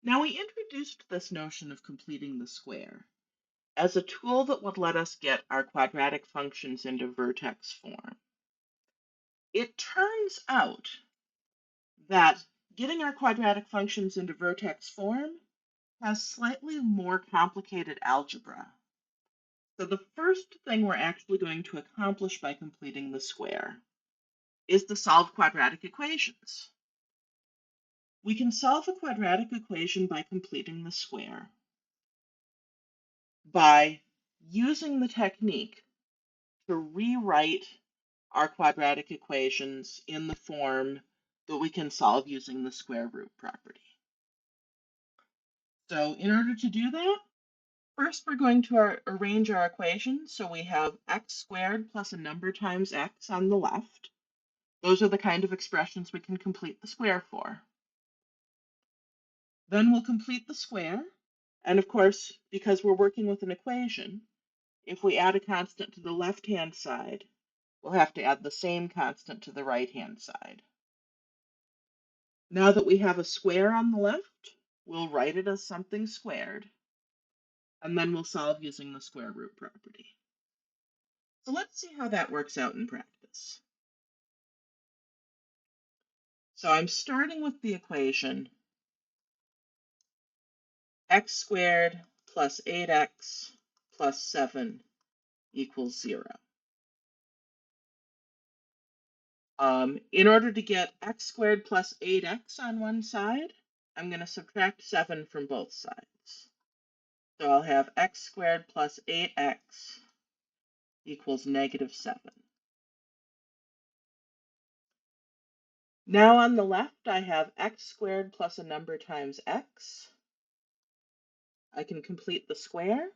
Now, we introduced this notion of completing the square as a tool that would let us get our quadratic functions into vertex form. It turns out that getting our quadratic functions into vertex form has slightly more complicated algebra. So the first thing we're actually going to accomplish by completing the square is to solve quadratic equations. We can solve a quadratic equation by completing the square by using the technique to rewrite our quadratic equations in the form that we can solve using the square root property. So in order to do that, first we're going to arrange our equation so we have x squared plus a number times x on the left. Those are the kind of expressions we can complete the square for. Then we'll complete the square, and of course, because we're working with an equation, if we add a constant to the left-hand side, we'll have to add the same constant to the right-hand side. Now that we have a square on the left, we'll write it as something squared, and then we'll solve using the square root property. So let's see how that works out in practice. So I'm starting with the equation x squared plus 8x plus 7 equals 0. In order to get x squared plus 8x on one side, I'm going to subtract 7 from both sides. So I'll have x squared plus 8x equals negative 7. Now on the left, I have x squared plus a number times x. I can complete the square.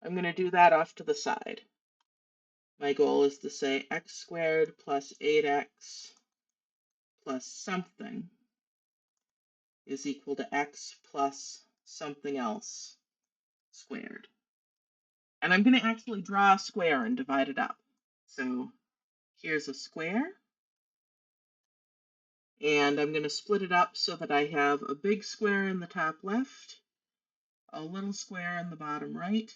I'm going to do that off to the side. My goal is to say x squared plus 8x plus something is equal to x plus something else squared. And I'm going to actually draw a square and divide it up. So here's a square. And I'm going to split it up so that I have a big square in the top left, a little square in the bottom right,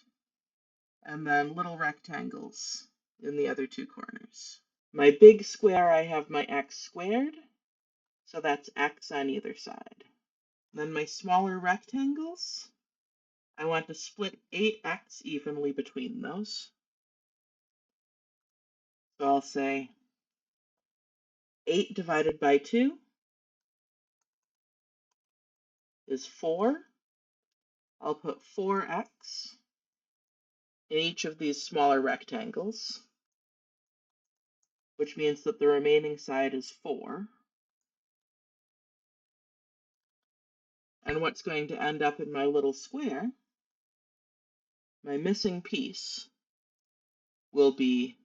and then little rectangles in the other two corners. My big square, I have my x squared, so that's x on either side. Then my smaller rectangles, I want to split 8x evenly between those. So I'll say 8 divided by 2 is 4. I'll put 4x in each of these smaller rectangles, which means that the remaining side is 4. And what's going to end up in my little square, my missing piece, will be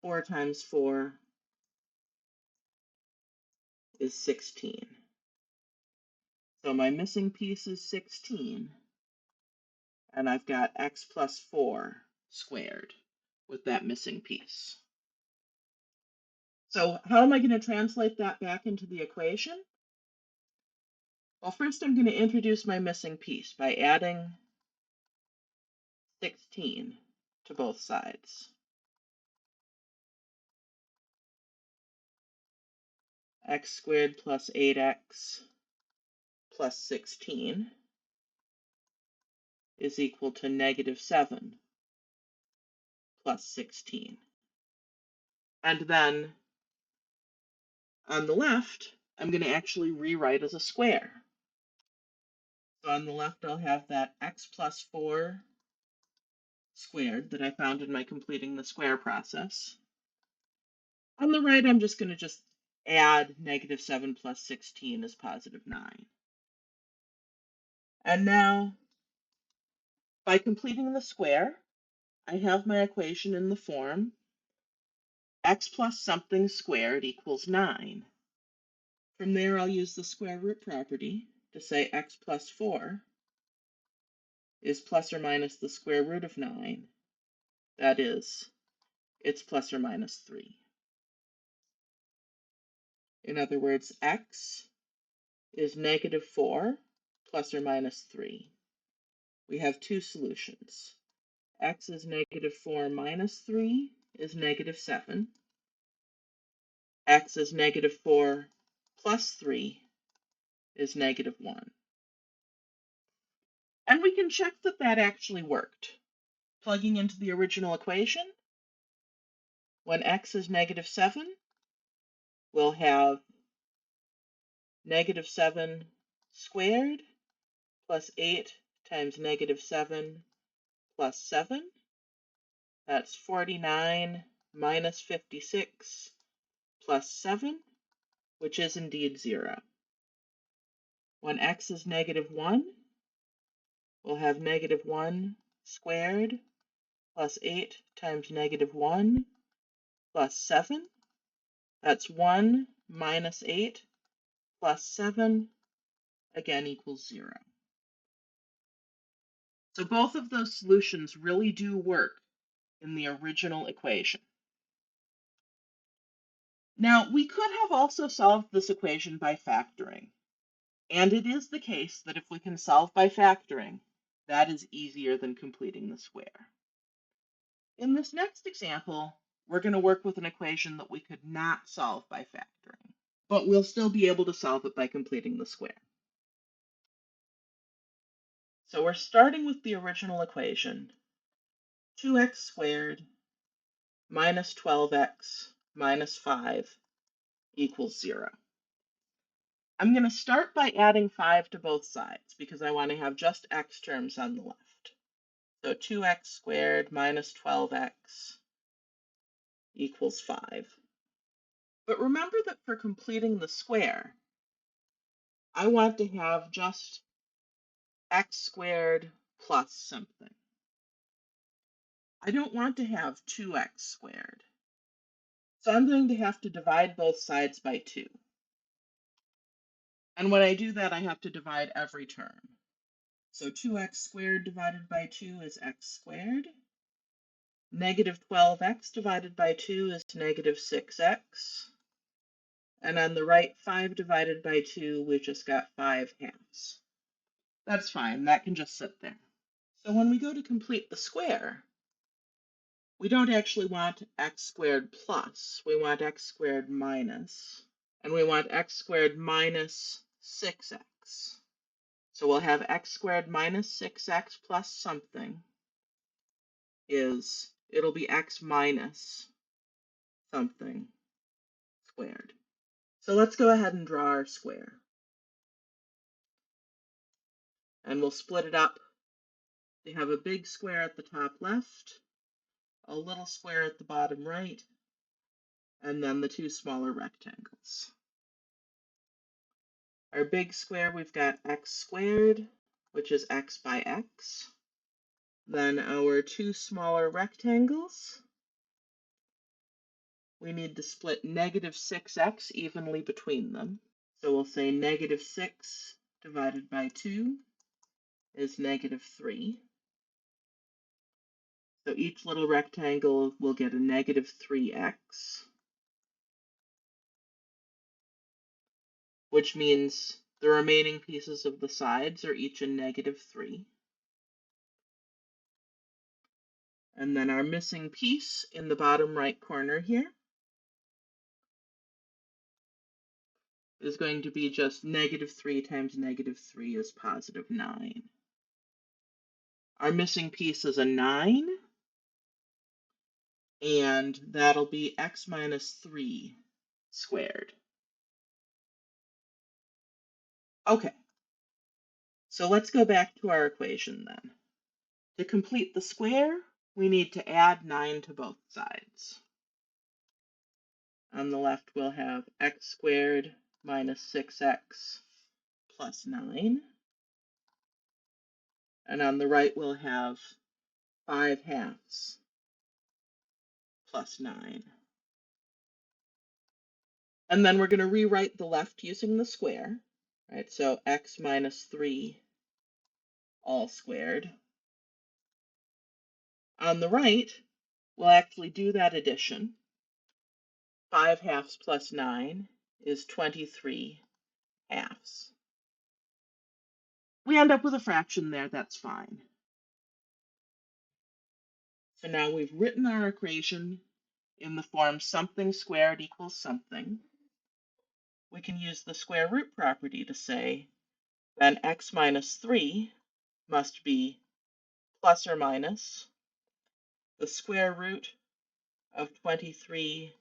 4 times 4 is 16. So my missing piece is 16, and I've got x plus 4 squared with that missing piece. So how am I going to translate that back into the equation? Well, first I'm going to introduce my missing piece by adding 16 to both sides. X squared plus 8x plus 16 is equal to negative 7 plus 16. And then on the left, I'm going to actually rewrite as a square. So on the left, I'll have that x plus 4 squared that I found in my completing the square process. On the right, I'm just going to add negative 7 plus 16 is positive 9. And now, by completing the square, I have my equation in the form x plus something squared equals 9. From there, I'll use the square root property to say x plus 4 is plus or minus the square root of 9. That is, it's plus or minus 3. In other words, x is -4 plus or minus 3. We have two solutions. X is -4 minus 3 is -7. X is -4 plus 3 is -1. And we can check that that actually worked. Plugging into the original equation, when x is -7, we'll have -7 squared plus 8 times -7 plus 7. That's 49 minus 56 plus 7, which is indeed 0. When x is -1, we'll have -1 squared plus 8 times -1 plus 7. That's 1 minus 8 plus 7, again, equals 0. So both of those solutions really do work in the original equation. Now, we could have also solved this equation by factoring. And it is the case that if we can solve by factoring, that is easier than completing the square. In this next example, we're going to work with an equation that we could not solve by factoring, but we'll still be able to solve it by completing the square. So we're starting with the original equation, 2x squared minus 12x minus 5 equals 0. I'm going to start by adding 5 to both sides because I want to have just x terms on the left. So 2x squared minus 12x equals 5. But remember that for completing the square, I want to have just x squared plus something. I don't want to have 2x squared. So I'm going to have to divide both sides by 2. And when I do that, I have to divide every term. So 2x squared divided by 2 is x squared. Negative 12x divided by 2 is negative 6x. And on the right, 5 divided by 2, we just got 5 halves. That's fine, that can just sit there. So when we go to complete the square, we don't actually want x squared plus, we want x squared minus. And we want x squared minus 6x. So we'll have x squared minus 6x plus something it'll be x minus something squared. So let's go ahead and draw our square. And we'll split it up. We have a big square at the top left, a little square at the bottom right, and then the two smaller rectangles. Our big square, we've got x squared, which is x by x. Then our two smaller rectangles, we need to split negative 6x evenly between them. So we'll say negative 6 divided by 2 is negative 3. So each little rectangle will get a negative 3x, which means the remaining pieces of the sides are each a negative 3. And then our missing piece in the bottom right corner here is going to be just negative 3 times negative 3 is positive 9. Our missing piece is a 9, and that'll be x minus 3 squared. Okay, so let's go back to our equation then. To complete the square, we need to add 9 to both sides. On the left, we'll have x squared minus 6x plus 9. And on the right, we'll have 5 halves plus 9. And then we're going to rewrite the left using the square. Right, so x minus 3 all squared. On the right, we'll actually do that addition. 5 halves plus 9 is 23 halves. we end up with a fraction there, that's fine. So now we've written our equation in the form something squared equals something. We can use the square root property to say then x minus 3 must be plus or minus the square root of 23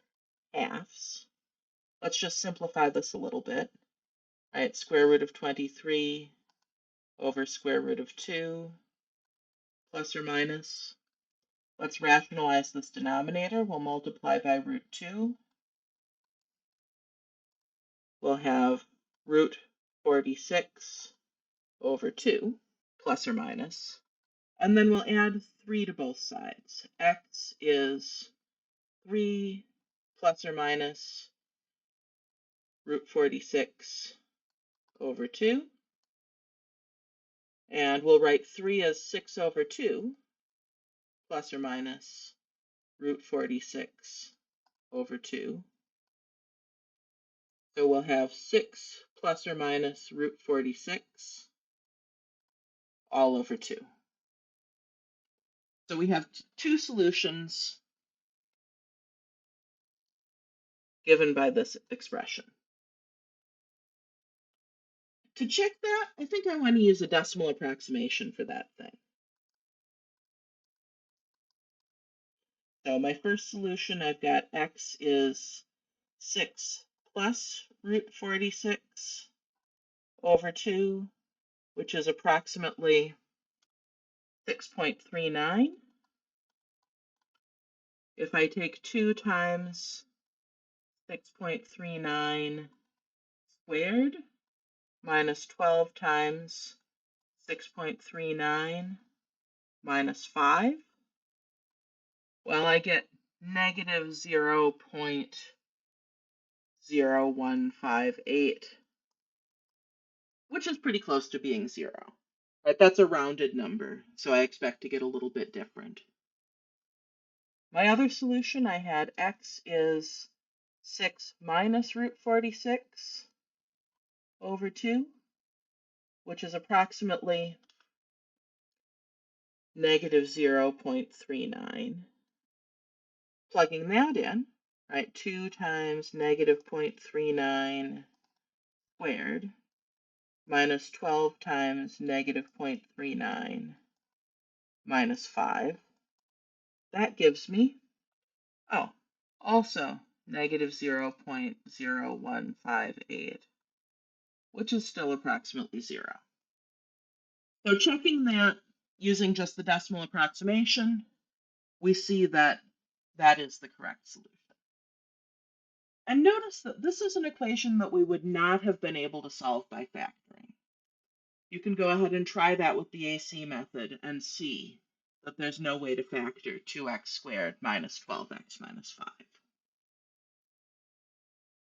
halves. Let's just simplify this a little bit. Right, square root of 23 over square root of 2 plus or minus. Let's rationalize this denominator. We'll multiply by root 2. We'll have root 46 over 2 plus or minus. And then we'll add 3 to both sides. X is 3 plus or minus root 46 over 2. And we'll write 3 as 6 over 2 plus or minus root 46 over 2. So we'll have 6 plus or minus root 46 all over 2. So we have two solutions given by this expression. To check that, I think I want to use a decimal approximation for that thing. So my first solution, I've got x is 6 plus root 46 over 2, which is approximately 6.39. If I take 2 times 6.39 squared minus 12 times 6.39 minus 5, well, I get negative 0.0158, which is pretty close to being 0. Right, that's a rounded number, so I expect to get a little bit different. My other solution, I had x is 6 minus root 46 over 2, which is approximately negative 0.39. Plugging that in, right, 2 times negative 0.39 squared minus 12 times negative 0.39 minus 5. That gives me, also negative 0.0158, which is still approximately 0. So checking that using just the decimal approximation, we see that that is the correct solution. And notice that this is an equation that we would not have been able to solve by factoring. You can go ahead and try that with the AC method and see that there's no way to factor 2x squared minus 12x minus 5.